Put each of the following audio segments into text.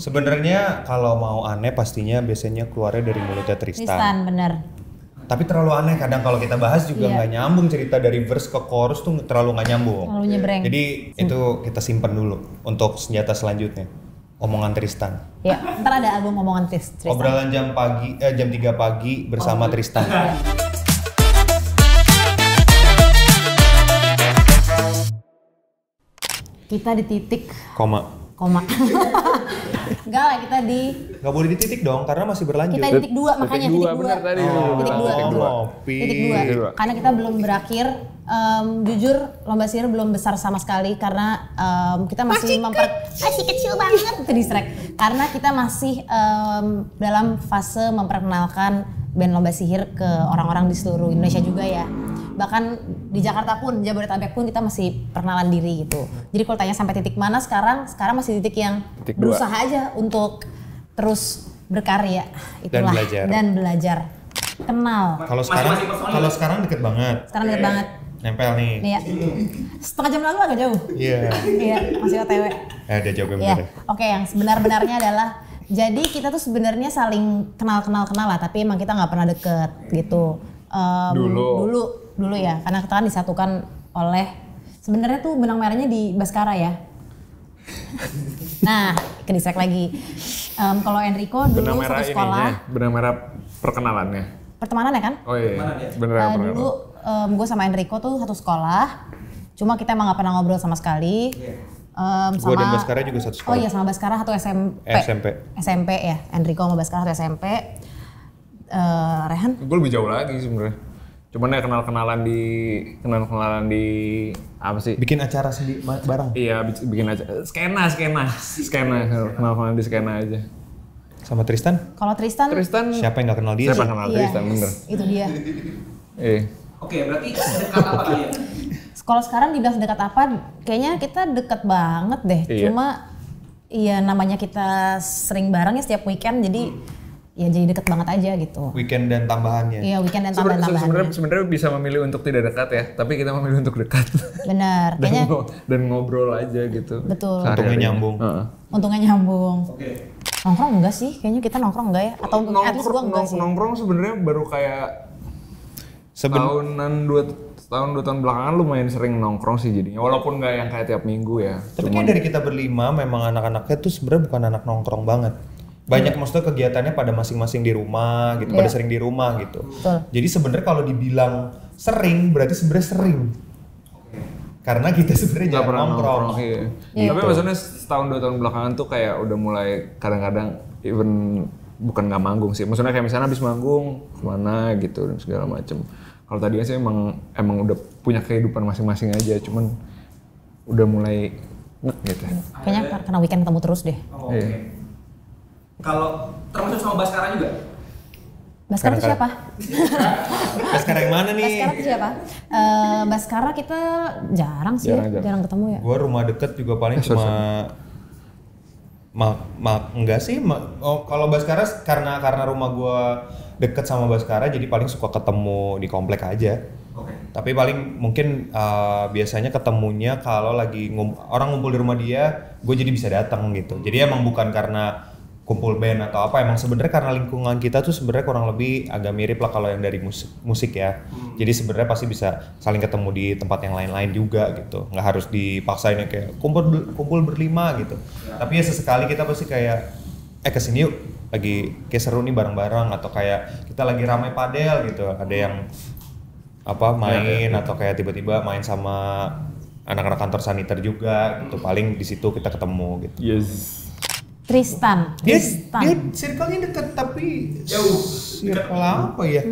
Sebenarnya kalau mau aneh pastinya biasanya keluarnya dari mulutnya Tristan. Tristan, bener. Tapi terlalu aneh kadang kalau kita bahas juga Iya. nggak nyambung, cerita dari verse ke chorus tuh terlalu nggak nyambung. Terlalu nyebreng. Jadi itu kita simpen dulu untuk senjata selanjutnya. Omongan Tristan. Ya, ntar ada album omongan Tristan. Obrolan jam 3 pagi bersama Tristan. Iya. Kita di titik Koma. Enggak lah, kita di Nggak boleh di titik dong karena masih berlanjut. kita di titik 2, makanya titik 2. benar tadi. Titik 2. Titik dua. Titik 2. Karena kita belum berakhir. Jujur lomba sihir belum besar sama sekali karena kita masih masih kecil banget itu distract. Karena kita masih dalam fase memperkenalkan band lomba sihir ke orang-orang di seluruh Indonesia juga ya. Bahkan di Jakarta pun, Jabodetabek pun kita masih perkenalan diri gitu. Jadi kalau tanya sampai titik mana sekarang masih titik yang Titik berusaha aja untuk terus berkarya itulah dan belajar. Kenal. Kalau sekarang deket banget. Sekarang deket banget. Nempel nih. Iya. Setengah jam lalu agak jauh. Iya. Iya, masih OTW. Ada jawabnya Iya. bener. Oke, yang sebenar-benarnya adalah jadi kita tuh sebenarnya saling kenal lah, tapi emang kita nggak pernah deket gitu. Dulu ya, karena kita kan disatukan oleh sebenarnya tuh benang merahnya di Baskara ya. Nah, ke distract lagi. Kalau Enrico dulu satu sekolah. Benang merah perkenalannya. Pertemanan ya kan? Oh iya, beneran. Dulu gue sama Enrico tuh satu sekolah, cuma kita emang gak pernah ngobrol sama sekali. Gue dan Baskara juga satu sekolah. Oh iya, sama Baskara satu SMP ya, Enrico sama Baskara satu SMP. Rehan? Gue lebih jauh lagi sebenarnya. Cuman ya kenal-kenalan di apa sih? Bikin acara sendiri bareng. Iya, bikin aja skena, kenal-kenalan di skena aja. Sama Tristan? Kalau Tristan Siapa yang nggak kenal dia? Siapa kenal Tristan, bener. Itu dia. Oke, berarti dekat apa kalian? Kalau sekarang dibilang sedekat apa, kayaknya kita deket banget deh. Iya. Cuma ya namanya kita sering bareng ya setiap weekend, jadi ya jadi deket banget aja gitu. Weekend dan tambahannya. Iya, weekend dan tambahan-tambahannya. Sebenarnya bisa memilih untuk tidak dekat ya, tapi kita memilih untuk dekat. Benar, kayaknya dan ngobrol aja gitu. betul. Untungnya nyambung. Untungnya nyambung. Oke. Nongkrong enggak sih? Kayaknya kita nongkrong enggak ya? Atau at least gua enggak sih. Nongkrong sebenarnya baru kayak tahun 2 tahun belakangan lumayan sering nongkrong sih jadinya. Walaupun nggak yang kayak tiap minggu ya. Tapi kayak dari kita berlima memang anak-anaknya tuh sebenarnya bukan anak nongkrong banget. Banyak maksudnya kegiatannya pada masing-masing di rumah gitu, pada sering di rumah gitu. Betul. Jadi sebenarnya kalau dibilang sering berarti sebenarnya sering. Karena kita sebenarnya Nggak jarang pernah nongkrong. Iya. Iya. Tapi maksudnya setahun 2 tahun belakangan tuh kayak udah mulai kadang-kadang even bukan nggak manggung sih. Maksudnya kayak misalnya habis manggung kemana gitu dan segala macem. Kalau tadinya sih emang udah punya kehidupan masing-masing aja, cuman udah mulai gitu. Kayaknya karena weekend ketemu terus deh. Oh, oke. Kalau termasuk sama Baskara juga? Baskara itu siapa? Baskara yang mana nih? Baskara itu siapa? Baskara kita jarang sih, jarang ketemu ya. Gua rumah deket juga paling cuma enggak sih. Kalau Baskara karena rumah gua deket sama Baskara jadi paling suka ketemu di komplek aja. Oke. Tapi paling mungkin biasanya ketemunya kalau lagi orang ngumpul di rumah dia, gue jadi bisa datang gitu. Jadi emang bukan karena kumpul band atau apa, emang sebenarnya karena lingkungan kita tuh sebenarnya kurang lebih agak mirip lah kalau yang dari musik ya. Jadi sebenarnya pasti bisa saling ketemu di tempat yang lain-lain juga gitu. Nggak harus dipaksain yang kayak kumpul berlima gitu. Tapi ya sesekali kita pasti kayak kesini yuk, lagi kayak seru nih bareng-bareng, atau kayak kita lagi ramai padel gitu. Ada yang main atau kayak tiba-tiba main sama anak-anak kantor saniter juga gitu. Paling di situ kita ketemu gitu. Yes. Tristan. Dia circle-nya deket tapi jauh. Circle apa ya?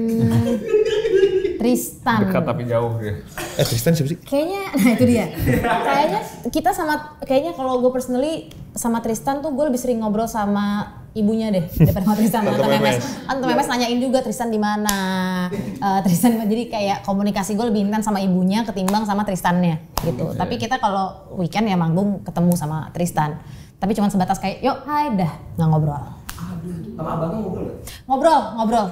Tristan. Dekat tapi jauh ya. Tristan siapa sih? Kayaknya, nah itu dia. Kayaknya kita kayaknya kalau gue personally sama Tristan tuh gue lebih sering ngobrol sama ibunya deh daripada sama Tristan. Tante Memes nanyain juga Tristan di mana. Tristan jadi kayak komunikasi gue lebih intens sama ibunya ketimbang sama Tristannya gitu. Tapi kita kalau weekend ya manggung ketemu sama Tristan. Tapi cuma sebatas kayak yuk hai dah, nggak ngobrol. Aduh, sama abangnya ngobrol gak? Ngobrol.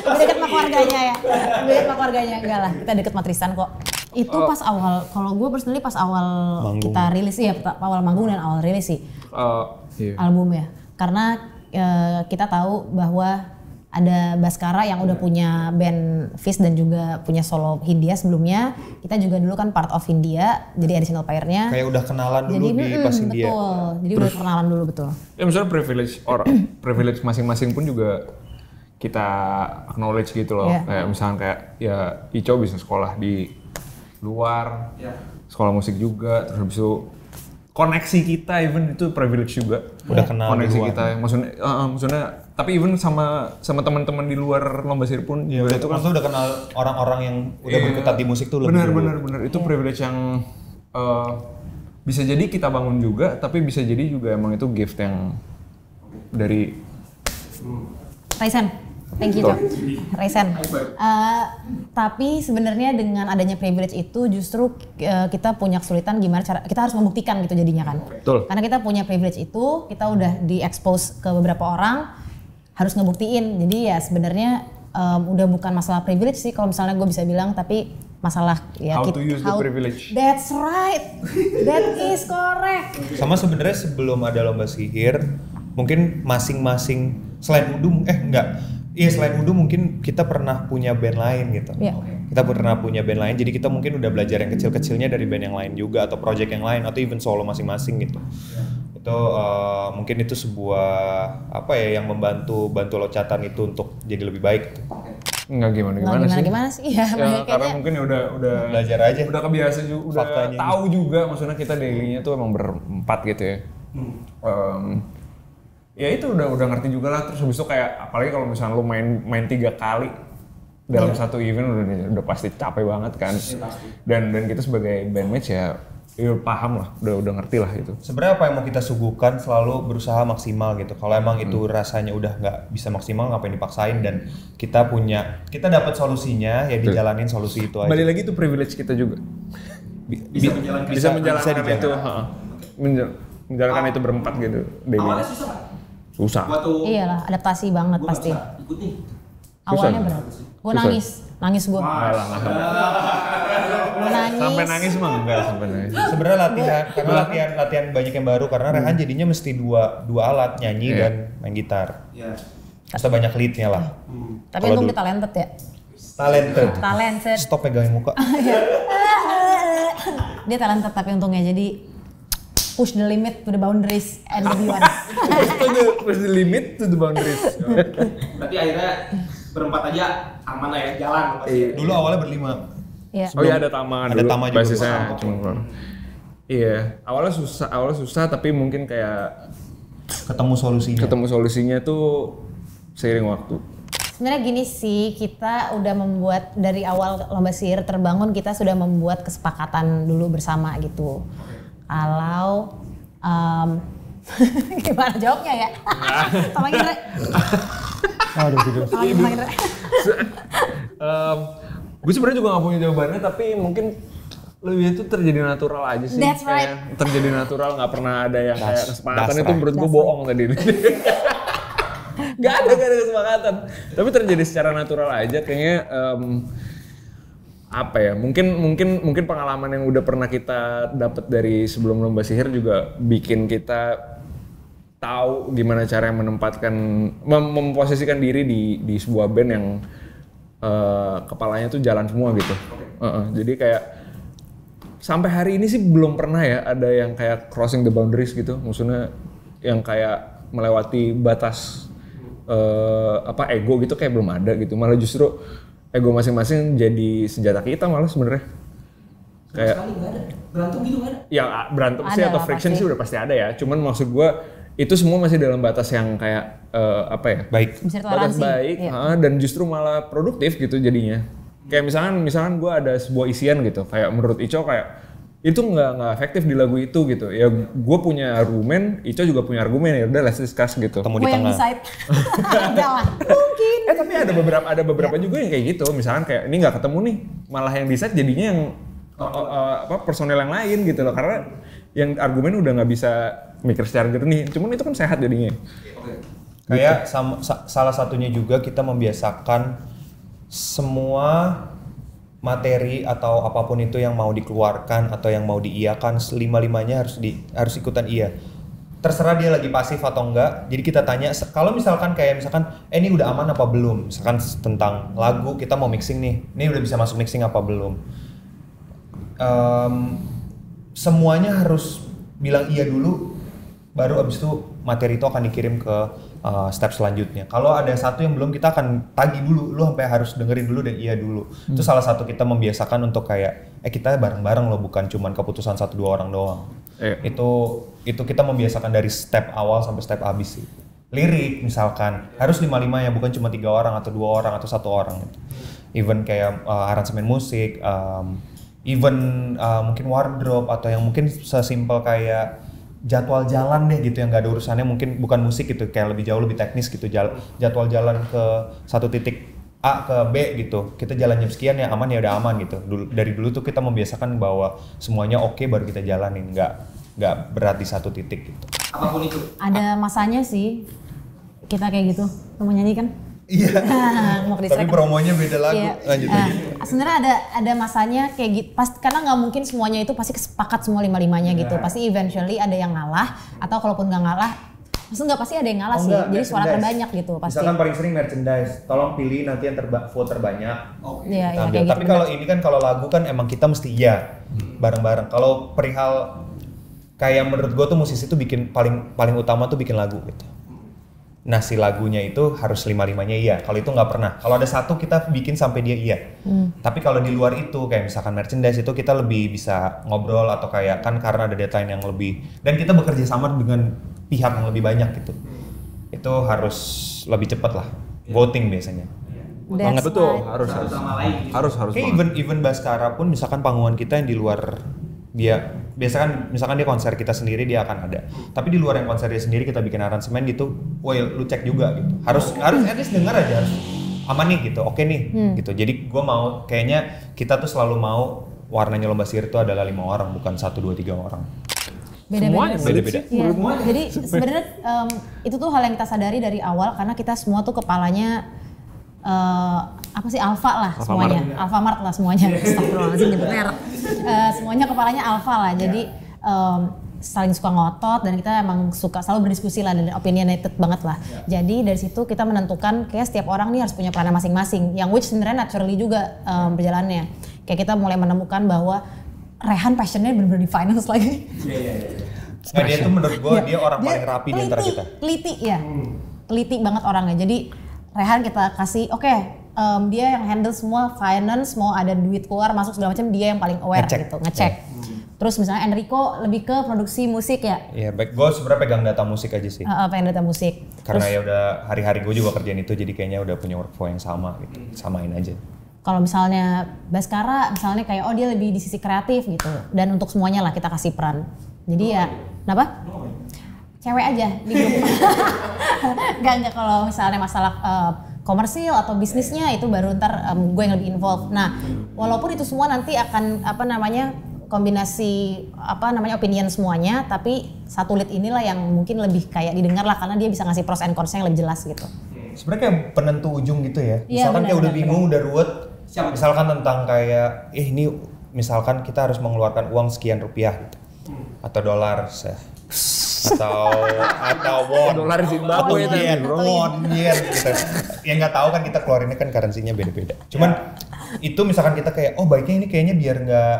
Lebih dekat sama keluarganya ya. Lebih dekat sama keluarganya, enggak lah. Kita deket sama Tristan kok. Itu pas awal, kalau gue personally pas awal manggung. Kita rilis, iya awal manggung dan awal rilis sih. Iya. album ya. Karena kita tahu bahwa ada Baskara yang udah punya band Fizz dan juga punya solo Hindia sebelumnya. Kita juga dulu kan part of Hindia, jadi additional player-nya. Kayak udah kenalan dulu di pas India. Betul, jadi udah kenalan dulu betul. Ya misalnya privilege masing-masing pun juga kita acknowledge gitu loh. Yeah. Kayak misalnya kayak ya Ico bisa sekolah di luar, sekolah musik juga, terus habis itu koneksi kita even itu privilege juga. Udah kenal koneksi duluan. kita, maksudnya tapi even sama teman-teman di luar lomba sihir pun Ya, itu kan maksudnya udah kenal orang-orang yang udah berkutat di musik tuh lebih benar itu privilege yang bisa jadi kita bangun juga, tapi bisa jadi juga emang itu gift yang dari Raisen, thank you Cok. Raisen. Tapi sebenarnya dengan adanya privilege itu justru kita punya kesulitan gimana cara kita harus membuktikan gitu jadinya kan. Betul. Karena kita punya privilege itu, kita udah di-expose ke beberapa orang, harus ngebuktiin. Jadi ya sebenarnya udah bukan masalah privilege sih kalau misalnya gue bisa bilang, tapi masalah ya How to use the privilege. That's right. That is correct. Sama sebenarnya sebelum ada lomba sihir, mungkin masing-masing selain Udu, selain Udu mungkin kita pernah punya band lain gitu. Iya. Kita pernah punya band lain, jadi kita mungkin udah belajar yang kecil-kecilnya dari band yang lain juga, atau project yang lain, atau even solo masing-masing gitu. Itu mungkin itu sebuah apa ya yang membantu loncatan itu untuk jadi lebih baik gitu. Enggak gimana sih? Ya, karena mungkin ya udah Belajar aja. udah kebiasa juga, udah Faktanya tahu juga, maksudnya kita daily-nya tuh emang berempat gitu ya. Ya itu udah ngerti juga lah. Terus habis itu kayak apalagi kalau misalnya lu main 3 kali dalam satu event udah pasti capek banget kan. Dan kita sebagai bandmates ya paham lah, udah ngerti lah itu. Sebenarnya apa yang mau kita suguhkan selalu berusaha maksimal gitu. Kalau emang itu rasanya udah nggak bisa maksimal, ngapain dipaksain, dan kita dapat solusinya ya dijalanin solusi itu aja. Balik lagi itu privilege kita juga. Bisa menjalankan itu, menjalankan itu berempat gitu. Awalnya susah nggak? Susah. Waktu Iyalah, adaptasi banget gua pasti. nggak ikut nih. Awalnya berat. Gue nangis gue. Gue nangis. Sampai nangis mah enggak sampai nangis. Sebenarnya karena latihan banyak yang baru, karena Rehan jadinya mesti dua alat, nyanyi dan main gitar. Iya. Masa banyak leadnya lah. Tapi Kalau untung dulu- dia talented ya. Talented. Stop pegangin muka. Dia talented tapi untungnya jadi push the limit to the boundaries and the beyond. Push the limit to the boundaries. Berarti akhirnya berempat aja aman lah ya, jalan pasti. Dulu awalnya berlima. Iya. Oh iya ada Tama Ada dulu. Tama juga. Basisnya cuma keluar. Iya, awalnya susah tapi mungkin kayak Ketemu solusinya. ketemu solusinya tuh seiring waktu. Sebenarnya gini sih, kita udah membuat dari awal lomba sihir terbangun, kita sudah membuat kesepakatan dulu bersama gitu. Kalau gimana jawabnya ya? Sama Indra. Aduh gitu. Sama Indra. Gue sebenarnya juga gak punya jawabannya, tapi mungkin lebih itu terjadi natural aja sih. That's right. Kayak terjadi natural, nggak pernah ada yang kayak kesepakatan that's itu menurut gue bohong tadi. Gak ada kesepakatan. Tapi terjadi secara natural aja kayaknya. Apa ya? Mungkin pengalaman yang udah pernah kita dapat dari sebelum lomba sihir juga bikin kita tahu gimana cara menempatkan, memposisikan diri di sebuah band yang kepalanya tuh jalan semua gitu. Jadi kayak sampai hari ini sih belum pernah ya ada yang kayak crossing the boundaries gitu, maksudnya yang kayak melewati batas ego gitu, kayak belum ada gitu. Malah justru ego masing-masing jadi senjata kita malah sebenarnya. Kayak Sekali nggak ada. Berantem gitu nggak ada. yang berantem sih Ada atau lah, friction pasti. sih udah pasti ada ya. Cuman maksud gue itu semua masih dalam batas yang kayak Baik. Bisa batas toleransi. baik, Iya. dan justru malah produktif gitu jadinya. Kayak misalkan gue ada sebuah isian gitu, kayak menurut Ico kayak itu nggak efektif di lagu itu gitu. Ya gue punya argumen, Ico juga punya argumen, ya udah let's discuss gitu. Ketemu di Gue yang tengah. decide. Enggak lah. Mungkin. Tapi ada beberapa juga yang kayak gitu. Misalkan kayak ini nggak ketemu nih, malah yang decide jadinya yang personel yang lain gitu loh. Karena yang argumen udah nggak bisa mikir secara jernih. Cuman itu kan sehat jadinya. Kayak salah satunya juga kita membiasakan semua materi atau apapun itu yang mau dikeluarkan atau yang mau diiyakan, lima-limanya harus ikutan iya. terserah dia lagi pasif atau enggak. Jadi kita tanya kalau misalkan ini udah aman apa belum, misalkan tentang lagu kita mau mixing nih, ini udah bisa masuk mixing apa belum. Semuanya harus bilang iya dulu, baru abis itu materi itu akan dikirim ke step selanjutnya. Kalau ada satu yang belum, kita akan tagih dulu, lu sampai harus dengerin dulu dan iya dulu. Itu salah satu kita membiasakan untuk kayak kita bareng-bareng loh, bukan cuman keputusan 1-2 orang doang. Itu kita membiasakan dari step awal sampai step habis sih. Lirik misalkan harus 5-5 ya, bukan cuma 3 orang atau 2 orang atau 1 orang gitu. Even kayak aransemen musik, even mungkin wardrobe atau yang mungkin sesimpel kayak jadwal jalan deh gitu yang gak ada urusannya, mungkin bukan musik gitu, kayak lebih jauh lebih teknis gitu, jadwal jalan ke satu titik A ke B gitu, kita jalan jam sekian ya aman ya udah aman gitu. Dari dulu tuh kita membiasakan bahwa semuanya oke baru kita jalanin, nggak berat di satu titik gitu. Apapun itu. Ada masanya sih kita kayak gitu, mau nyanyi kan? Iya. Mau Tapi promonya beda lagu. Iya. Lanjut Nah, lagi. sebenarnya ada masanya kayak gitu, karena nggak mungkin semuanya itu pasti sepakat semua 5-5-nya gitu. Pasti eventually ada yang ngalah, atau kalaupun nggak ngalah, maksudnya nggak pasti ada yang ngalah sih. Jadi suara terbanyak gitu pasti. Misalkan paling sering merchandise, tolong pilih nanti yang vote terbanyak. Iya, Ambil. kayak Tapi gitu. kalau ini kan kalau lagu kan emang kita mesti iya bareng-bareng. Kalau perihal kayak menurut gue tuh musisi tuh bikin paling utama tuh bikin lagu gitu. Nah si lagunya itu harus 5-5-nya iya. Kalau itu nggak pernah. Kalau ada satu kita bikin sampai dia iya. Tapi kalau di luar itu kayak misalkan merchandise itu kita lebih bisa ngobrol atau kayak kan karena ada deadline yang lebih dan kita bekerja sama dengan pihak yang lebih banyak gitu. Itu harus lebih cepat lah. Voting biasanya. That's Betul, why. harus Kayak banget. even Baskara pun misalkan panggungan kita yang di luar dia biasakan misalkan dia konser kita sendiri dia akan ada. Tapi di luar yang konser dia sendiri kita bikin aransemen gitu, woi lu cek juga gitu. Harus at least denger aja harus aman nih gitu. Oke nih gitu. Jadi gua mau kayaknya kita tuh selalu mau warnanya lomba sihir itu adalah 5 orang bukan 1 2 3 orang. Semuanya beda-beda. Iya. Jadi sebenarnya itu tuh hal yang kita sadari dari awal karena kita semua tuh kepalanya apa sih alfa lah semuanya, Alfamart lah semuanya. Astagfirullahaladzim nyebut merek. Semuanya kepalanya alfa lah. Jadi saling suka ngotot dan kita emang suka selalu berdiskusi lah dan opinionated banget lah. Jadi dari situ kita menentukan kayak setiap orang nih harus punya peran masing-masing. Yang which sebenarnya naturally juga berjalannya. Kayak kita mulai menemukan bahwa Rehan passionnya bener-bener di finance lagi. Nah, dia tuh menurut gue dia orang paling rapi di antara kita. Teliti ya, teliti banget orangnya. Jadi Rehan kita kasih, dia yang handle semua finance, mau ada duit keluar masuk segala macam dia yang paling aware Ngecek. gitu, ngecek. Terus misalnya Enrico lebih ke produksi musik ya. Iya, baik. Gue sebenarnya pegang data musik aja sih. Pengen data musik. Karena ya udah hari-hari gue juga kerjain itu, jadi kayaknya udah punya workflow yang sama gitu. Samain aja. Kalau misalnya Baskara, misalnya kayak dia lebih di sisi kreatif gitu. Dan untuk semuanya lah kita kasih peran. Jadi ya, kenapa? Cewek aja di grup. Enggak kalau misalnya masalah komersil atau bisnisnya itu baru ntar gue yang lebih involved. Nah, walaupun itu semua nanti akan kombinasi opinion semuanya, tapi satu lead inilah yang mungkin lebih kayak didengar lah karena dia bisa ngasih pros and cons yang lebih jelas gitu. Sebenarnya kayak penentu ujung gitu ya. Iya, Misalkan kayak udah benar. bingung, udah ruwet. Misalkan tentang kayak, ini misalkan kita harus mengeluarkan uang sekian rupiah gitu. Atau dolar, atau won. Dolar Zimbabwe atau yen, won, yen gitu. Yang nggak tahu kan kita keluarinnya kan currency-nya beda-beda. Cuman itu misalkan kita kayak, baiknya ini kayaknya biar nggak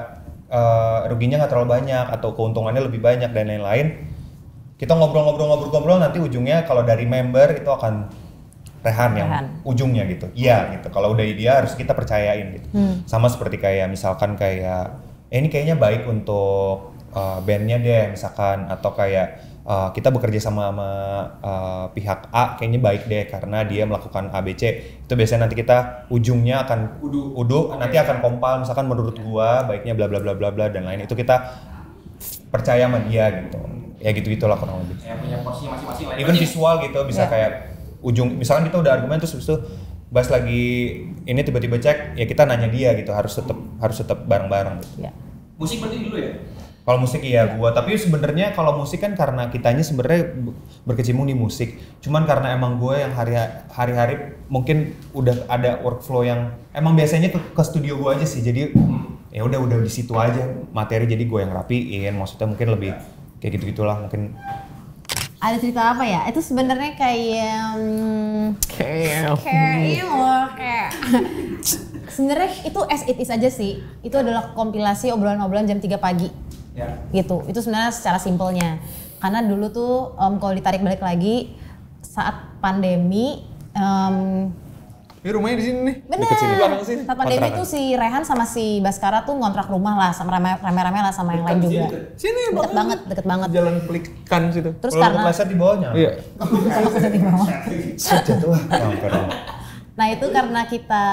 ruginya nggak terlalu banyak atau keuntungannya lebih banyak dan lain-lain. Kita ngobrol nanti ujungnya kalau dari member itu akan Rehan yang ujungnya gitu. Iya gitu. Kalau udah dia harus kita percayain gitu. Sama seperti kayak misalkan kayak ini kayaknya baik untuk bandnya deh misalkan atau kayak kita bekerja sama pihak A kayaknya baik deh karena dia melakukan ABC. Itu biasanya nanti kita ujungnya akan udu nanti akan kompal misalkan menurut gua baiknya bla bla bla bla bla dan lain itu kita percaya sama dia gitu. Ya gitu-gitulah kurang lebih. Kayak punya porsinya masing-masing lah. Even visual gitu bisa kayak ujung misalkan kita udah argumen terus habis itu bahas lagi ini tiba-tiba cek ya kita nanya dia gitu harus tetap bareng-bareng gitu. Ya. Musik berarti dulu ya? Kalau musik iya gua tapi sebenarnya kalau musik kan karena kitanya sebenarnya berkecimpung di musik. Cuman karena emang gue yang hari-hari mungkin udah ada workflow yang emang biasanya ke studio gua aja sih. Jadi ya udah di situ aja materi jadi gue yang rapiin maksudnya mungkin lebih kayak gitu-gitulah mungkin Ada cerita apa ya? Itu sebenarnya kayak sebenarnya itu as it is aja sih. Itu adalah kompilasi obrolan-obrolan jam 3 pagi. Ya. Gitu. Itu sebenarnya secara simpelnya. Karena dulu tuh kalau ditarik balik lagi saat pandemi Ini rumahnya di sini nih. bener, Deket sini, belakang sini. saat pandemi tuh si Rehan sama si Baskara tuh ngontrak rumah lah sama rame-rame lah sama yang lain juga. Sini Deket banget. Jalan Pelikan situ. Terus Kalau karena kepleset di bawahnya. Iya. kalau keset di bawah. Jatuh lah. Nah itu karena kita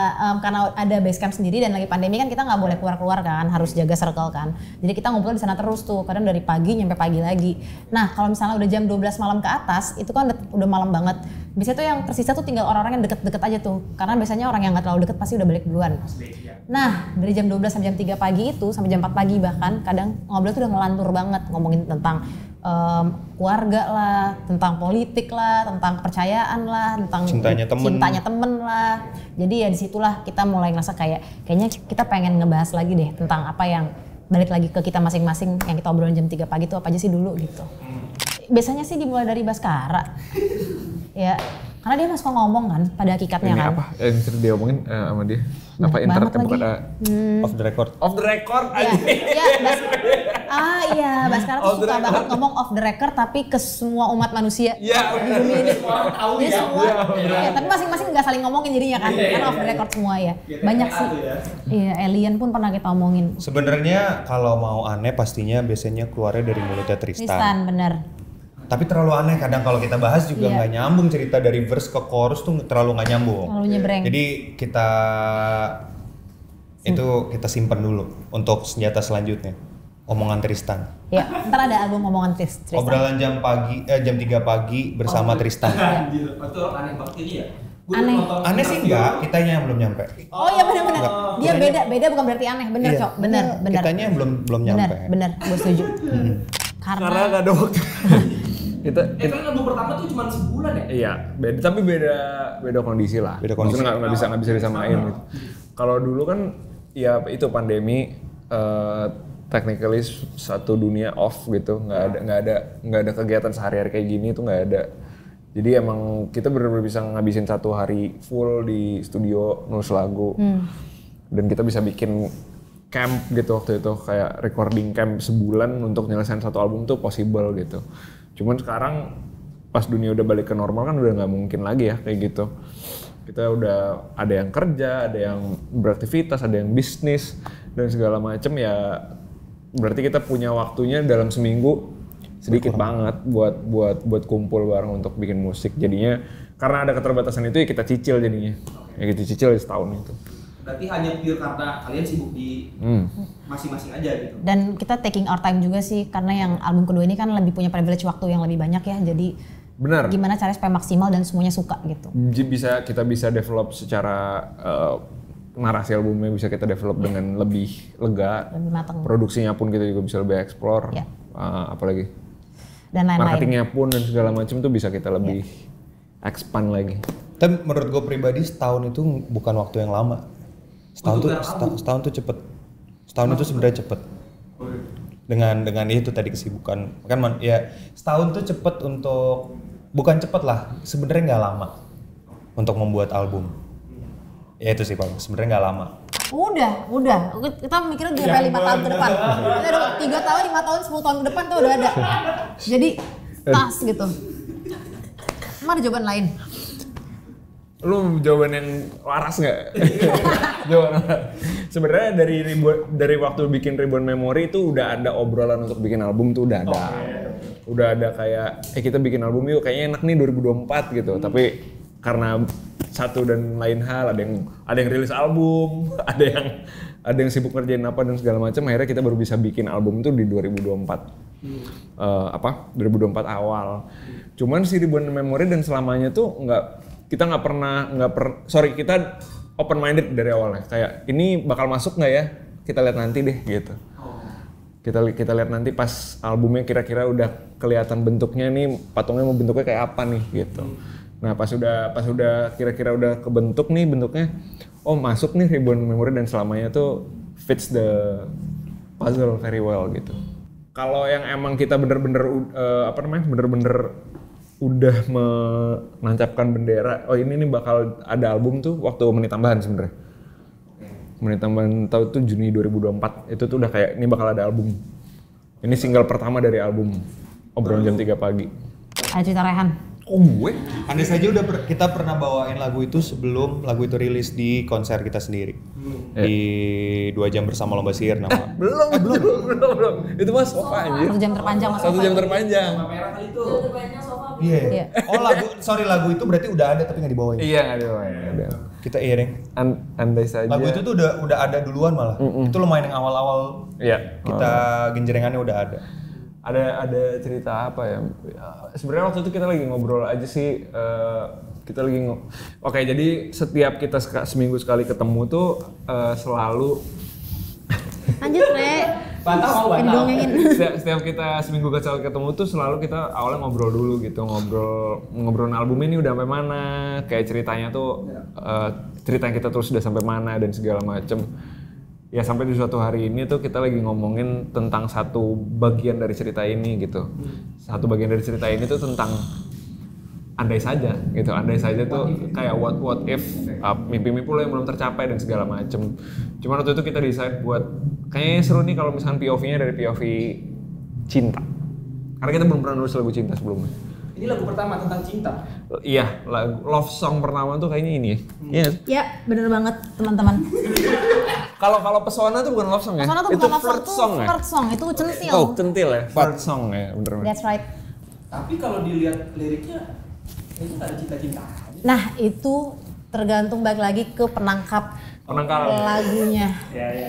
karena ada base camp sendiri dan lagi pandemi kan kita nggak boleh keluar kan, harus jaga circle kan. Jadi kita ngumpul di sana terus tuh, kadang dari pagi nyampe pagi lagi. Nah kalau misalnya udah jam 12 malam ke atas, itu kan udah malam banget. Biasanya tuh yang tersisa tuh tinggal orang-orang yang deket-deket aja tuh, karena biasanya orang yang nggak terlalu deket pasti udah balik duluan. Nah dari jam 12 sampai jam 3 pagi itu sampai jam 4 pagi bahkan kadang ngobrol tuh udah ngelantur banget, ngomongin tentang keluarga lah, tentang politik lah, tentang kepercayaan lah, tentang Cintanya temen lah. Jadi ya disitulah kita mulai ngerasa kayaknya kita pengen ngebahas lagi deh tentang apa yang balik lagi ke kita masing-masing yang kita obrolin jam 3 pagi itu apa aja sih dulu gitu. Biasanya sih dimulai dari Baskara. Ya, karena dia suka ngomong kan pada hakikatnya Ini kan. apa? Yang sering dia omongin sama dia? Apa Banyak internet banget bukan lagi. ada? Off the record. Off the record Iya, aja. iya, Baskara tuh suka banget ngomong off the record tapi ke semua umat manusia Iya, di bumi ini. Orang tahu Jadi ya. semua, ya, tapi masing-masing nggak saling ngomongin jadinya kan, karena off the record semua ya. Banyak sih. Iya, alien pun pernah kita omongin. Sebenarnya kalau mau aneh pastinya biasanya keluarnya dari mulutnya Tristan. Tristan, bener. Tapi terlalu aneh kadang kalau kita bahas juga Iya. nggak nyambung, cerita dari verse ke chorus tuh terlalu nggak nyambung. Terlalu nyebreng. Jadi kita kita simpen dulu untuk senjata selanjutnya. Omongan Tristan. Ya, ntar ada album omongan Tristan. Obrolan jam 3 pagi bersama Tristan. Anjir, betul aneh banget ini ya. Gua Aneh. nonton Aneh sih interview. enggak, kitanya yang belum nyampe. Oh iya benar-benar. Dia Kitanya- beda bukan berarti aneh, bener Iya. Cok, bener. Kitanya yang belum nyampe. Bener, gue setuju. Karena Karena nggak ada waktu. kita Kan album pertama tuh cuma sebulan ya? Iya, tapi beda kondisi lah. Beda kondisi. Maksudnya nggak bisa disamain gitu. Kalau dulu kan ya itu pandemi, technically satu dunia off gitu, nggak ada kegiatan sehari-hari kayak gini tuh nggak ada. Jadi emang kita benar-benar bisa ngabisin satu hari full di studio nulis lagu, dan kita bisa bikin camp gitu waktu itu, kayak recording camp sebulan untuk nyelesain satu album tuh possible gitu. Cuman sekarang pas dunia udah balik ke normal kan udah nggak mungkin lagi ya kayak gitu. Kita udah ada yang kerja, ada yang beraktivitas, ada yang bisnis dan segala macem ya. Berarti kita punya waktunya dalam seminggu sedikit banget buat kumpul bareng untuk bikin musik. Jadinya karena ada keterbatasan itu ya kita cicil jadinya. Ya kita cicil setahun itu. Berarti hanya pure karena kalian sibuk di masing-masing aja gitu. dan kita taking our time juga sih karena yang album kedua ini kan lebih punya privilege waktu yang lebih banyak ya. Jadi Benar. gimana caranya supaya maksimal dan semuanya suka gitu. Kita bisa develop secara narasi albumnya bisa kita develop dengan lebih lega. Lebih matang. Produksinya pun kita juga bisa lebih explore. Ya. Apalagi Dan lain-lain. marketingnya pun dan segala macam tuh bisa kita lebih expand lagi. Tapi menurut gue pribadi setahun itu bukan waktu yang lama. Setahun tuh cepet. Setahun itu sebenarnya cepet. Dengan itu tadi kesibukan. Kan ya setahun tuh cepet untuk, bukan cepet lah, sebenarnya nggak lama untuk membuat album. Ya itu sih Pak, sebenarnya nggak lama. Udah. Kita mikirnya udah sampai 5 tahun ke depan. Kita udah 3 tahun, 5 tahun, 10 tahun ke depan tuh udah ada. Jadi tas gitu. Emang ada jawaban lain? Lu jawaban yang waras nggak? Jawaban sebenarnya dari waktu bikin Ribuan Memori itu udah ada obrolan untuk bikin album tuh udah ada. Udah ada kayak kita bikin album yuk, kayaknya enak nih 2024 gitu. Tapi karena satu dan lain hal, ada yang rilis album, ada yang sibuk ngerjain apa dan segala macam, akhirnya kita baru bisa bikin album tuh di 2024. 2024 awal. Cuman si Ribuan Memori dan selamanya tuh kita kita open minded dari awalnya. Kayak ini bakal masuk nggak ya? Kita lihat nanti deh gitu. Kita lihat nanti pas albumnya kira-kira udah kelihatan bentuknya nih, patungnya mau bentuknya kayak apa nih gitu. Nah pas udah kira-kira udah kebentuk nih bentuknya, oh masuk nih Ribuan Memori dan selamanya tuh fits the puzzle very well gitu. Kalau yang emang kita bener-bener udah menancapkan bendera. Oh ini nih bakal ada album tuh waktu Menit Tambahan sebenarnya. Menit Tambahan tahu tuh Juni 2024 itu tuh udah kayak ini bakal ada album. Ini single pertama dari album Obrolan Jam 3 Pagi. Ada cerita Rehan. Oh gue? Andai saja kita pernah bawain lagu itu sebelum lagu itu rilis di konser kita sendiri. Di 2 jam bersama Lomba Sihir nama. Belum. Itu mas Sofa anjir. 1 jam terpanjang mas. 1 jam terpanjang. Merah kali itu. Iya. Oh lagu itu berarti udah ada tapi nggak dibawain. Iya nggak ada. Kita deng. Andai saja. Lagu itu tuh udah ada duluan malah. Itu lumayan yang awal-awal. Iya. Kita genjrengannya udah ada. Ada cerita apa ya? Sebenarnya waktu itu kita lagi ngobrol aja sih. Kita lagi Oke, jadi setiap kita seminggu sekali ketemu tuh selalu Lanjut Re. Bantah mau bantah. setiap kita seminggu sekali ketemu tuh selalu kita awalnya ngobrol dulu gitu, ngobrol album ini udah sampai mana, kayak ceritanya tuh cerita kita terus udah sampai mana dan segala macem. Ya sampai di suatu hari ini tuh kita lagi ngomongin tentang satu bagian dari cerita ini gitu. Satu bagian dari cerita ini tuh tentang andai saja gitu. Andai saja tuh kayak what if, mimpi-mimpi lo yang belum tercapai dan segala macem. Cuman waktu itu kita decide buat kayaknya seru nih kalau misalkan POV-nya dari POV cinta. Karena kita belum pernah nulis lagu cinta sebelumnya. Ini lagu pertama tentang cinta. Iya, love song pertama tuh kayaknya ini ya. Iya. Ya, bener banget teman-teman. Kalau pesona tuh bukan love song ya? Pesona tuh itu bukan love flirt song ya? Flirt song, itu centil. Oh, centil ya? Flirt song ya, bener. That's right. Tapi kalau dilihat liriknya itu nggak ada cinta-cinta. Nah, itu tergantung balik lagi ke penangkap lagunya.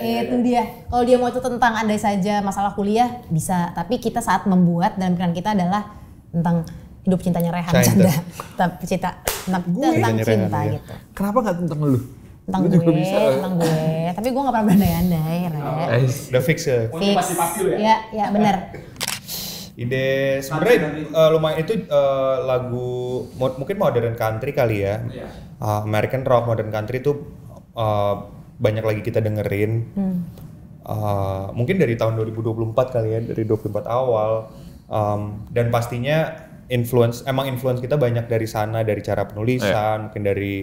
Itu dia. Kalau dia mau itu tentang andai saja masalah kuliah bisa, tapi kita saat membuat dan pikiran kita adalah tentang hidup cintanya Rehan Canda. Tapi tentang cinta Rehan, gitu. Kenapa nggak tentang lu? Tentang gue. Tapi gue nggak pernah berandai-andai, Re. Udah fix ya. Fix. Pasti ya. Ya benar. Ide sebenarnya lumayan itu lagu mungkin modern country kali ya. American rock, modern country tuh banyak lagi kita dengerin. Mungkin dari tahun 2024 kali ya, dari 24 awal. Dan pastinya influence kita banyak dari sana, dari cara penulisan, mungkin dari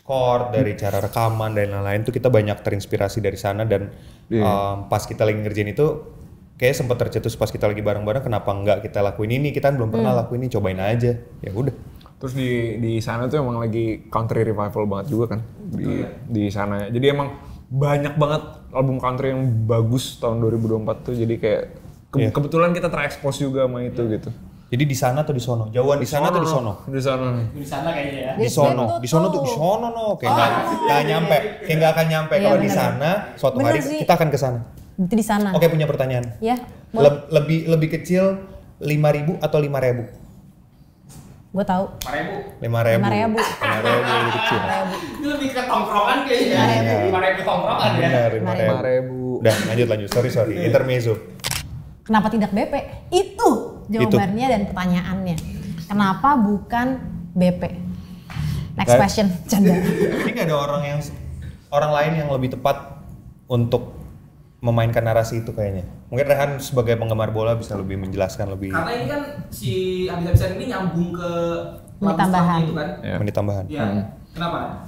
chord, dari cara rekaman dan lain-lain tuh kita banyak terinspirasi dari sana dan pas kita lagi ngerjain itu kayak sempat tercetus pas kita lagi bareng-bareng kenapa enggak kita lakuin ini, kita belum pernah lakuin ini, cobain aja. Ya udah. Terus di sana tuh emang lagi country revival banget juga kan di sana. Jadi emang banyak banget album country yang bagus tahun 2024 tuh, jadi kayak kebetulan kita terekspos juga sama itu gitu. Jadi di sana atau di sono? Jauhan di sana atau di sono? Di sana. Di sana kayaknya ya. Di sono tuh di sono no, kayak nggak akan nyampe. Kalau di sana suatu hari kita akan ke sana. Itu di sana. Oke, punya pertanyaan. Ya. Lebih kecil 5.000 atau 5.000? Gue tahu. 5.000. 5.000 lebih kecil. Itu lebih ke tongkrongan kayaknya. 5.000 tongkrongan ya. Benar, 5.000. Udah, lanjut. Sorry. Intermezzo. Kenapa tidak BP? Itu jawabannya dan pertanyaannya. Kenapa bukan BP? Next question, Canda. Ini nggak ada orang lain yang lebih tepat untuk memainkan narasi itu kayaknya. Mungkin Rehan sebagai penggemar bola bisa lebih menjelaskan lebih. Karena ini kan si habis-habisan ini nyambung ke Menit Tambahan itu kan. Menit Tambahan. Iya. Kenapa?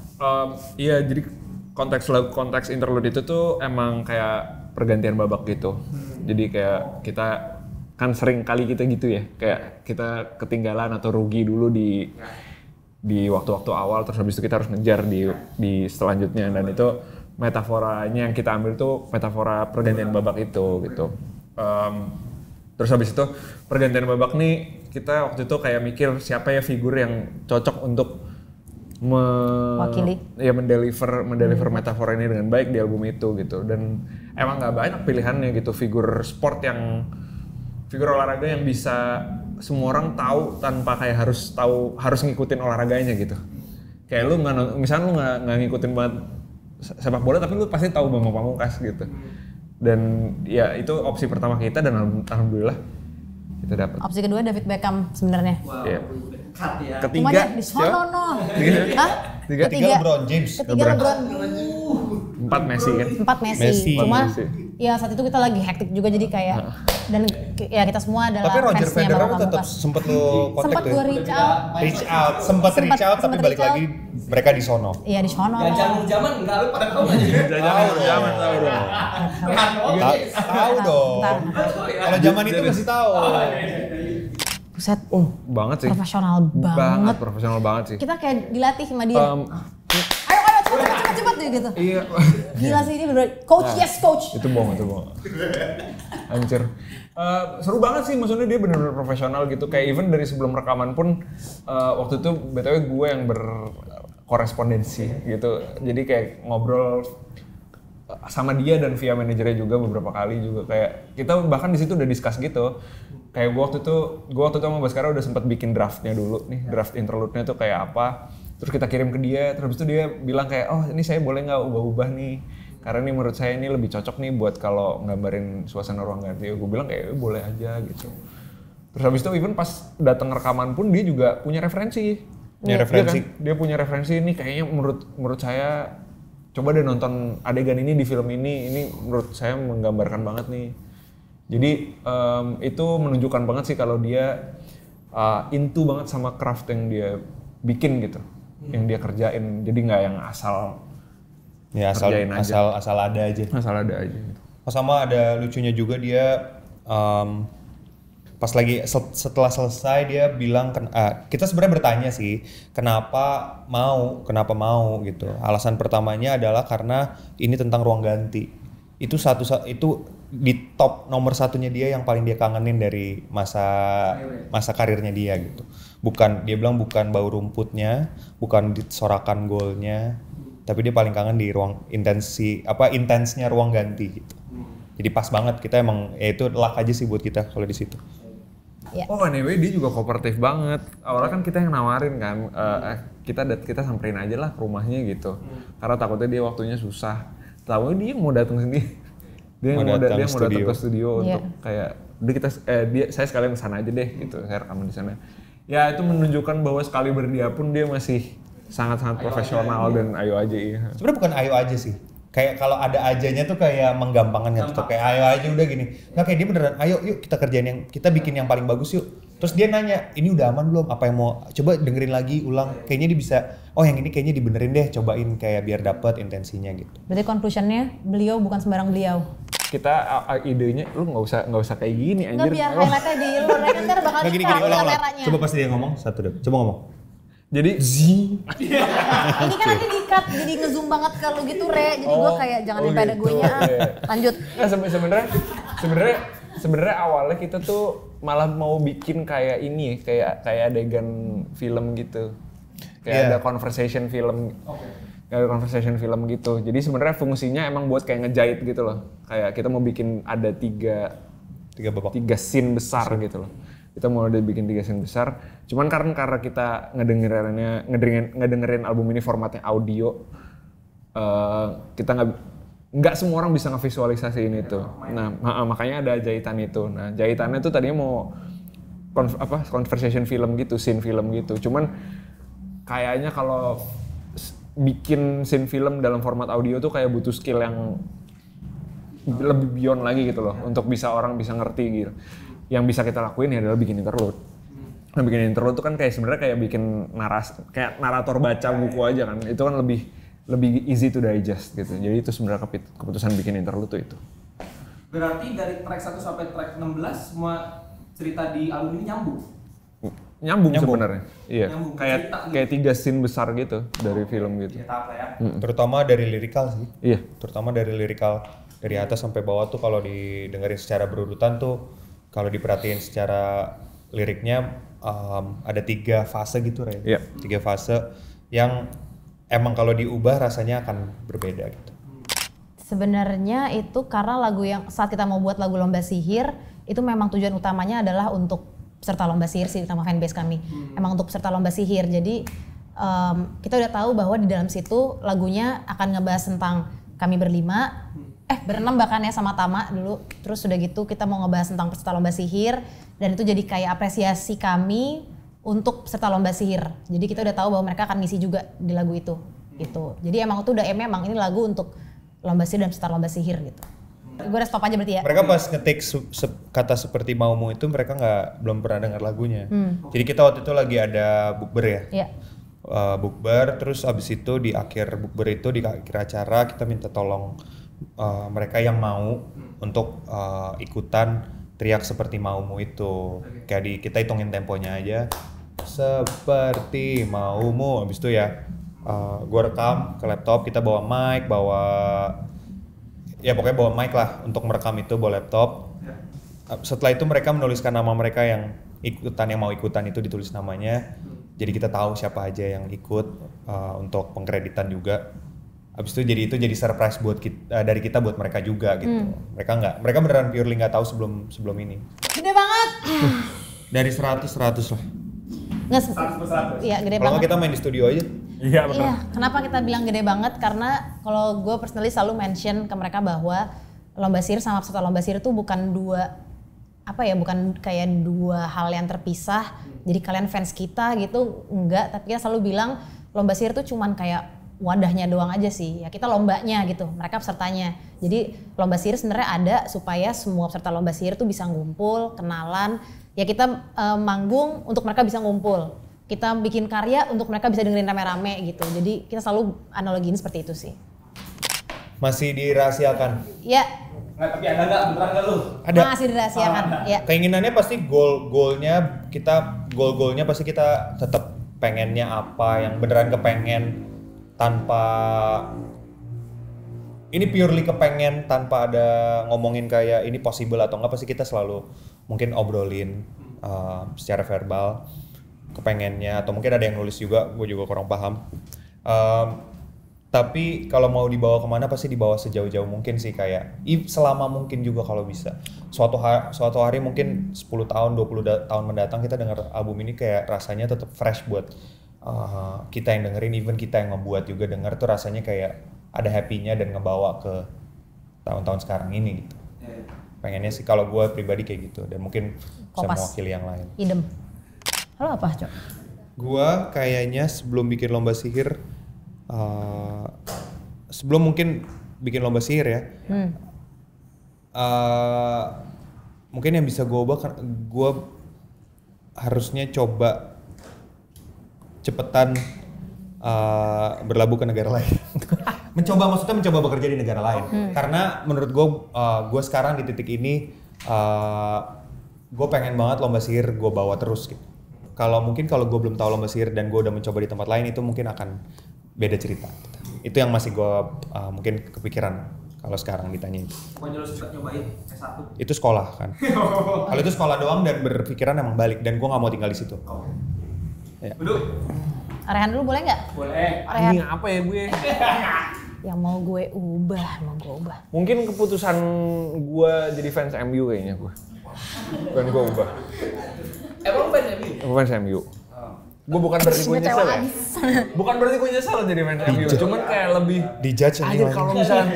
Iya, jadi konteks interlude itu tuh emang kayak pergantian babak gitu. Jadi kayak kita kan sering kali kita gitu ya, kayak kita ketinggalan atau rugi dulu di waktu-waktu awal, terus habis itu kita harus ngejar di selanjutnya, dan itu metaforanya yang kita ambil tuh metafora pergantian babak itu gitu. Terus habis itu pergantian babak nih kita waktu itu kayak mikir siapa ya figur yang cocok untuk mendeliver metafora ini dengan baik di album itu gitu. Dan emang nggak banyak pilihannya gitu, figur olahraga yang bisa semua orang tahu tanpa kayak harus ngikutin olahraganya gitu. Kayak lu nggak ngikutin banget sepak bola tapi lu pasti tahu Bambang Pamungkas gitu. Dan ya itu opsi pertama kita dan alhamdulillah kita dapat. Opsi kedua David Beckham sebenarnya. Wow, Iya. dekat ya. Cuma dia di sono no. Hah? Ketiga LeBron James. Ketiga LeBron. 4 Messi kan. 4 Messi. Cuma ya saat itu kita lagi hektik juga jadi kayak dan ya kita semua adalah Tapi Roger fansnya Federer Bambang tetap Pamungkas. sempet lo kontak Sempat tuh. gue reach out. Sempat reach out tapi Sempet balik reach out. lagi mereka di sono. Iya di sono. Jajan zaman enggak lu pada tahu aja. Zaman tahu dong. Tahu dong. Kalau zaman itu masih tahu. Buset, Banget sih. profesional banget. Profesional banget sih. Kita kayak dilatih sama dia. Ayo cepet gitu. Iya. Gila sih ini bener. Coach, yes coach. Itu bohong. Hancur. Seru banget sih, maksudnya dia benar-benar profesional gitu. Kayak even dari sebelum rekaman pun waktu itu BTW gue yang berkorespondensi gitu. Jadi kayak ngobrol sama dia dan via manajernya juga beberapa kali juga kayak kita bahkan di situ udah discuss gitu. Kayak gue waktu itu sama Baskara udah sempat bikin draftnya dulu nih, draft interlude-nya tuh kayak apa. Terus kita kirim ke dia, terus itu dia bilang kayak, oh ini saya boleh nggak ubah-ubah nih. Karena ini menurut saya ini lebih cocok nih buat kalau nggambarin suasana ruang ganti. Gue bilang kayak boleh aja gitu. Terus habis itu even pas datang rekaman pun dia juga punya referensi. Punya referensi. Dia punya referensi ini kayaknya menurut saya coba deh nonton adegan ini di film ini menurut saya menggambarkan banget nih. Jadi itu menunjukkan banget sih kalau dia into banget sama craft yang dia bikin gitu, yang dia kerjain. Jadi nggak yang asal asal ada aja. Asal ada aja. Gitu. Sama ada lucunya juga dia pas lagi setelah selesai dia bilang kita sebenarnya bertanya sih kenapa mau gitu. Alasan pertamanya adalah karena ini tentang ruang ganti. Itu di top nomor satunya dia yang paling dia kangenin dari masa karirnya dia gitu. Dia bilang bukan bau rumputnya, bukan disorakan golnya, tapi dia paling kangen di ruang intensnya ruang ganti gitu. Jadi pas banget kita emang itu luck aja sih buat kita kalau di situ. Yeah. Oh anyway dia juga kooperatif banget. Awalnya kan kita yang nawarin kan, kita samperin aja lah ke rumahnya gitu. Karena takutnya dia waktunya susah. Tahu dia mau datang sendiri. Dia mau datang ke studio untuk kayak saya sekalian kesana aja deh gitu. Saya rekaman di sana. Ya itu menunjukkan bahwa sekali berdia pun dia masih sangat-sangat profesional dan ayo aja iya. Sebenarnya bukan ayo aja sih. Kayak kalau ada ajanya tuh kayak menggampangkan gitu. Kayak ayo aja udah gini. Nggak kayak dia beneran ayo yuk kita bikin yang paling bagus yuk. Terus dia nanya, ini udah aman belum? Apa yang mau? Coba dengerin lagi ulang. Kayaknya dia bisa, yang ini kayaknya dibenerin deh, cobain kayak biar dapet intensinya gitu. Berarti conclusionnya beliau bukan sembarang beliau. Kita idenya lu nggak usah kayak gini anjir. Nggak biar highlightnya di lu, kan ntar bakal gini, kameranya. Coba pas dia ngomong satu deh. Coba ngomong. Jadi Ini kan nanti di-cut jadi ngezoom banget ke lu gitu Re. Jadi gue kayak jangan sampai ada gue nya. Lanjut. Nah, sebenarnya awalnya kita tuh malah mau bikin kayak ini kayak adegan film gitu. Kayak ada conversation film. Kayak ada conversation film gitu. Jadi sebenarnya fungsinya emang buat kayak ngejahit gitu loh. Kayak kita mau bikin ada tiga scene besar gitu loh. Kita mau bikin 3 scene besar. Cuman karena kita ngedengerin album ini formatnya audio, kita nggak semua orang bisa ngevisualisasiin itu. Nah, makanya ada jahitan itu. Nah, jahitannya tuh tadinya mau conversation film gitu, scene film gitu. Cuman kayaknya kalau bikin scene film dalam format audio tuh kayak butuh skill yang lebih beyond lagi gitu loh, untuk orang bisa ngerti gitu. Yang bisa kita lakuin ya adalah bikin interlude. Nah, bikin interlude tuh kan kayak sebenarnya kayak bikin kayak narator baca buku aja kan. Itu kan lebih easy to digest gitu. Jadi itu sebenarnya keputusan bikin interlude tuh itu. Berarti dari track 1 sampai track 16 semua cerita di album ini nyambung? Nyambung. Sebenarnya. Iya. Nyambung, kayak 3 scene besar gitu dari film gitu. Terutama dari lirikal sih. Iya. Terutama dari lirikal dari atas sampai bawah tuh kalau didengerin secara berurutan tuh kalau diperhatiin secara liriknya ada 3 fase gitu Ray. Iya. 3 fase yang emang kalau diubah rasanya akan berbeda gitu. Sebenarnya itu karena lagu yang saat kita mau buat lagu Lomba Sihir itu memang tujuan utamanya adalah untuk peserta Lomba Sihir sih, nama fanbase kami. Emang untuk peserta Lomba Sihir. Jadi kita udah tahu bahwa di dalam situ lagunya akan ngebahas tentang kami berenam bahkan ya sama Tama dulu. Terus udah gitu kita mau ngebahas tentang peserta Lomba Sihir dan itu jadi kayak apresiasi kami untuk peserta Lomba Sihir. Jadi kita udah tahu bahwa mereka akan ngisi juga di lagu itu. Gitu. Jadi emang itu udah emang ini lagu untuk Lomba Sihir dan peserta Lomba Sihir gitu. Gue udah stop aja berarti ya. Mereka pas ngetik kata seperti maumu itu mereka belum pernah dengar lagunya. Jadi kita waktu itu lagi ada bukber ya. Iya. Bukber, terus abis itu di akhir bukber itu di akhir acara kita minta tolong mereka yang mau untuk ikutan teriak seperti maumu itu. Kayak kita hitungin temponya aja. Seperti maumu, abis itu ya gue rekam ke laptop, kita bawa mic, pokoknya bawa mic lah untuk merekam itu, bawa laptop. Setelah itu mereka menuliskan nama mereka yang mau ikutan itu ditulis namanya. Jadi kita tahu siapa aja yang ikut untuk pengkreditan juga. Habis itu jadi surprise buat kita, dari kita buat mereka juga gitu. Mereka beneran purely nggak tahu sebelum ini. Gede banget. Dari 100 lah. Nggak, 100%. iya gede Kalau banget. kita main di studio aja. Iya benar. Iya, kenapa kita bilang gede banget? Karena kalau gue personally selalu mention ke mereka bahwa lomba sihir sama peserta lomba sihir itu bukan bukan kayak dua hal yang terpisah. Jadi kalian fans kita gitu, enggak. Tapi kita selalu bilang lomba sihir itu cuman kayak wadahnya doang aja sih. Ya kita lombanya gitu, mereka pesertanya. Jadi lomba sihir sebenarnya ada supaya semua peserta lomba sihir tuh bisa ngumpul, kenalan. Ya kita manggung untuk mereka bisa ngumpul. Kita bikin karya untuk mereka bisa dengerin rame-rame gitu. Jadi kita selalu analogiin seperti itu sih. Masih dirahasiakan. Ya. Nggak, tapi ada nggak? Beneran nggak lu? Ada. Masih dirahasiakan. Ya. Keinginannya pasti goalnya pasti kita tetap pengennya apa yang beneran kepengen tanpa ini purely kepengen tanpa ada ngomongin kayak ini possible atau enggak, pasti kita selalu mungkin obrolin secara verbal kepengennya, atau mungkin ada yang nulis juga, gue juga kurang paham. Tapi kalau mau dibawa kemana pasti dibawa sejauh-jauh mungkin sih, kayak selama mungkin juga kalau bisa. Suatu hari mungkin 10 tahun, 20 tahun mendatang kita dengar album ini kayak rasanya tetap fresh buat kita yang dengerin, even kita yang ngebuat juga denger tuh rasanya kayak ada happy-nya dan ngebawa ke tahun-tahun sekarang ini gitu. Pengennya sih kalau gue pribadi kayak gitu, dan mungkin bisa mewakili yang lain. Idem. Halo apa, Cok? Gua kayaknya sebelum bikin lomba sihir, sebelum mungkin bikin lomba sihir ya, mungkin yang bisa gue ubah, gue harusnya coba cepetan berlabuh ke negara lain. Maksudnya mencoba bekerja di negara lain. Karena menurut gue sekarang di titik ini, gue pengen banget lomba sihir gue bawa terus gitu. Kalau gue belum tahu lomba sihir dan gue udah mencoba di tempat lain, itu mungkin akan beda cerita. Itu yang masih gue mungkin kepikiran kalau sekarang ditanya itu. Pokoknya lu suka nyobain S1. Itu sekolah kan. Kalau itu sekolah doang dan berpikiran emang balik, dan gue nggak mau tinggal di situ. Ya. Duduk. Rehan dulu boleh nggak? Boleh. Anjing apa ya gue? Yang mau gue ubah. Mungkin keputusan gue jadi fans MU kayaknya gue. Bukan gue ubah. Emang lu fans MU? Gue fans MU. Gue bukan berarti gue nyesel ya. Bukan berarti gue nyesel jadi fans MU. Cuman kayak lebih Dijudge aja kalau misalnya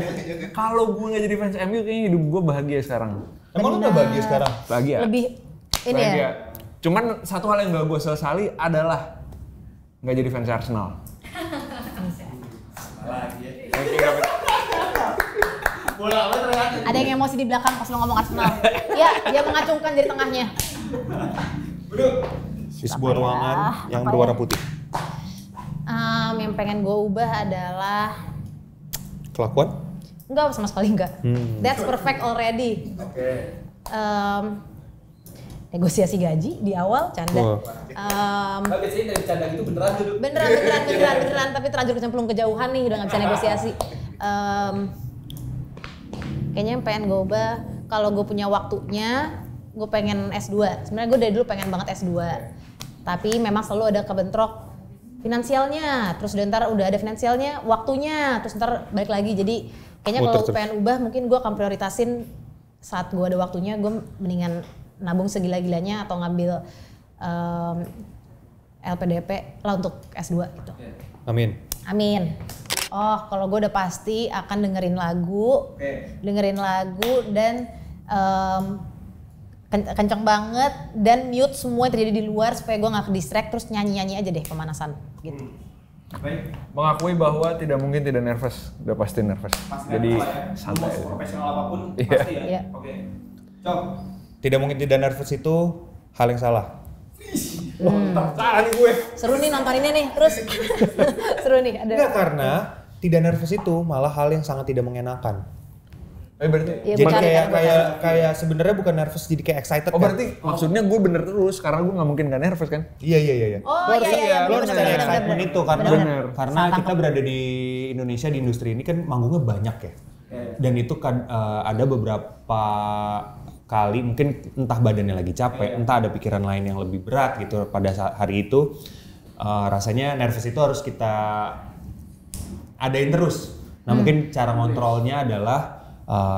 kalau gue nggak jadi fans MU kayaknya hidup gue bahagia sekarang. Emang lu udah bahagia sekarang? Bahagia. Lebih ini Bahagia. ya. Cuman satu hal yang gak gue sesali adalah nggak jadi fans Arsenal. Ada yang emosi di belakang pas lo ngomong Arsenal. Ya, dia mengacungkan dari tengahnya. Di sebuah ruangan yang berwarna putih. Yang pengen gue ubah adalah Kelakuan? enggak, sama sekali enggak. That's perfect already. Negosiasi gaji di awal, canda. Tapi biasanya dari canda gitu beneran duduk. Beneran, tapi terlanjur kecemplung kejauhan nih, udah nggak bisa negosiasi. Kayaknya yang pengen gue ubah, kalau gue punya waktunya, gue pengen S2. Sebenarnya gue dari dulu pengen banget S2. Tapi memang selalu ada kebentrok finansialnya, terus ntar udah ada finansialnya, waktunya, terus ntar balik lagi. Jadi kayaknya kalau pengen ubah, mungkin gue akan prioritasin saat gue ada waktunya, gue mendingan nabung segila-gilanya atau ngambil LPDP lah untuk S2 gitu. Amin. Oh, kalau gue udah pasti akan dengerin lagu dan kenceng banget dan mute semua yang terjadi di luar supaya gue nggak ke distract, terus nyanyi aja deh pemanasan gitu. Baik. Mengakui bahwa tidak mungkin tidak nervous, udah pasti nervous. Pasti Jadi nervous lah ya. santai Mau aja. profesional apapun Iya. pasti ya. Iya. Oke. Cok. Tidak mungkin tidak nervous itu hal yang salah. Salah nih gue. Seru nih nontoninnya nih, terus seru nih ada. Enggak, karena tidak nervous itu malah hal yang sangat tidak mengenakan. Berarti Iya, Jadi bukan, kayak sebenarnya bukan nervous jadi kayak excited. oh kan? berarti maksudnya gue bener terus karena gue nggak mungkin gak nervous kan? Iya. Oh Lo harus- iya, lo harus bener, cari bener, excitement bener. itu karena Bener. karena kita berada di Indonesia di industri ini kan manggungnya banyak ya. Dan itu kan ada beberapa kali mungkin entah badannya lagi capek, entah ada pikiran lain yang lebih berat gitu pada hari itu. Rasanya nervous itu harus kita adain terus. Nah mungkin cara ngontrolnya adalah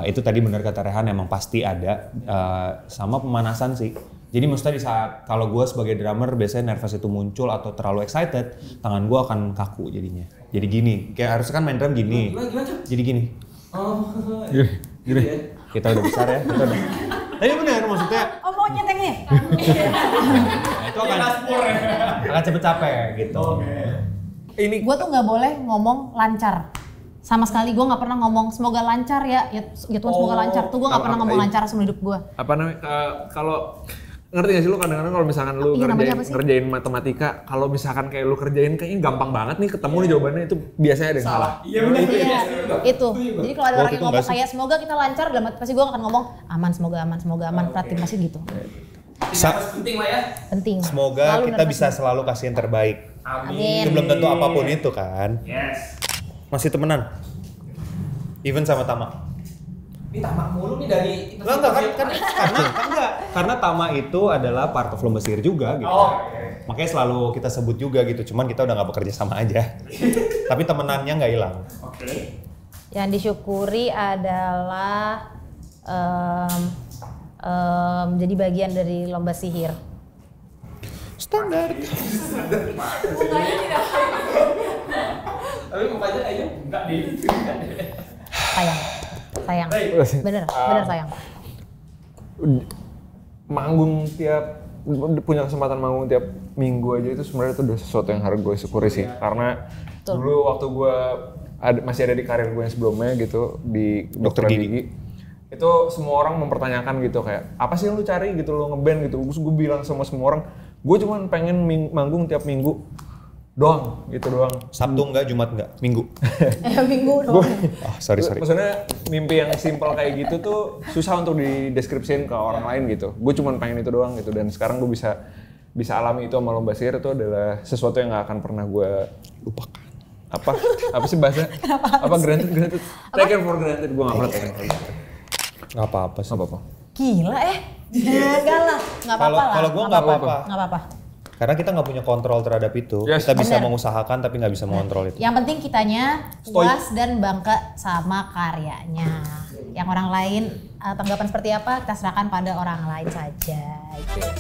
itu tadi benar kata Rehan emang pasti ada sama pemanasan sih. Jadi maksudnya di saat kalau gue sebagai drummer biasanya nervous itu muncul atau terlalu excited, tangan gue akan kaku jadinya. Jadi gini, kayak harusnya kan main drum gini. Gimana, Cok? Jadi gini. Oh. Gini. Ya. Kita udah besar ya, kita udah. Tapi benar maksudnya Oh mau nyetek nih? itu akan cepet capek gitu. Ini Gue tuh nggak boleh ngomong lancar. Sama sekali gue nggak pernah ngomong semoga lancar ya Tuhan semoga lancar. Tuh gue nggak pernah ngomong lancar seumur hidup gue. apa namanya kalau ngerti gak sih lu kadang-kadang kalau misalkan lu Iya, namanya apa sih? ngerjain matematika, kalau misalkan kayak lu kerjain kayaknya gampang banget nih ketemu nih jawabannya itu biasanya ada yang salah. Iya benar. Iya, itu. Jadi kalau ada orang itu yang ngomong nggak sih? kayak semoga kita lancar, dalam hati pasti gue akan ngomong aman, semoga aman, perhatiin masih gitu. Nervous penting lah ya. Penting. Semoga Selalu kita nervous. bisa selalu kasih yang terbaik. Amin. Itu belum tentu apapun itu kan. Yes. Masih temenan. Even sama Tama. Ini tamak mulu nih dari Enggak karena Tama itu adalah part of Lomba Sihir juga gitu. Oh, Makanya selalu kita sebut juga gitu, cuman kita udah nggak bekerja sama aja. Tapi temenannya nggak hilang. Oke. Yang disyukuri adalah jadi bagian dari lomba sihir. Standar. Tapi mukanya kayaknya enggak deh. Sayang. Bener sayang. Manggung punya kesempatan manggung tiap minggu aja itu sebenarnya itu udah sesuatu yang harus gue syukuri sih, karena Betul. dulu waktu gue masih ada di karir gue yang sebelumnya gitu di Dokter dokter gigi. gigi, itu semua orang mempertanyakan gitu kayak apa sih yang lu cari gitu lo ngeband gitu. Terus gue bilang sama semua orang gue cuma pengen manggung tiap minggu doang gitu doang. Sabtu enggak, Jumat enggak, Minggu. Minggu dong. Sorry. Maksudnya mimpi yang simpel kayak gitu tuh susah untuk dideskripsiin ke orang lain gitu. Gue cuma pengen itu doang gitu, dan sekarang gue bisa alami itu sama Lomba Sihir. Itu adalah sesuatu yang gak akan pernah gue lupakan. Apa sih bahasa? Apa granted? Taken for granted. Gue gak pernah taken for granted. Nggak apa-apa sih. Gak apa-apa. Gila enggak lah. Enggak apa-apa lah. Kalau gue nggak apa-apa. Enggak apa-apa. Karena kita nggak punya kontrol terhadap itu. Yes. Kita bisa Bener. mengusahakan tapi nggak bisa mengontrol itu. Yang penting kitanya puas dan bangga sama karyanya. Yang orang lain tanggapan seperti apa kita serahkan pada orang lain saja. Gitu.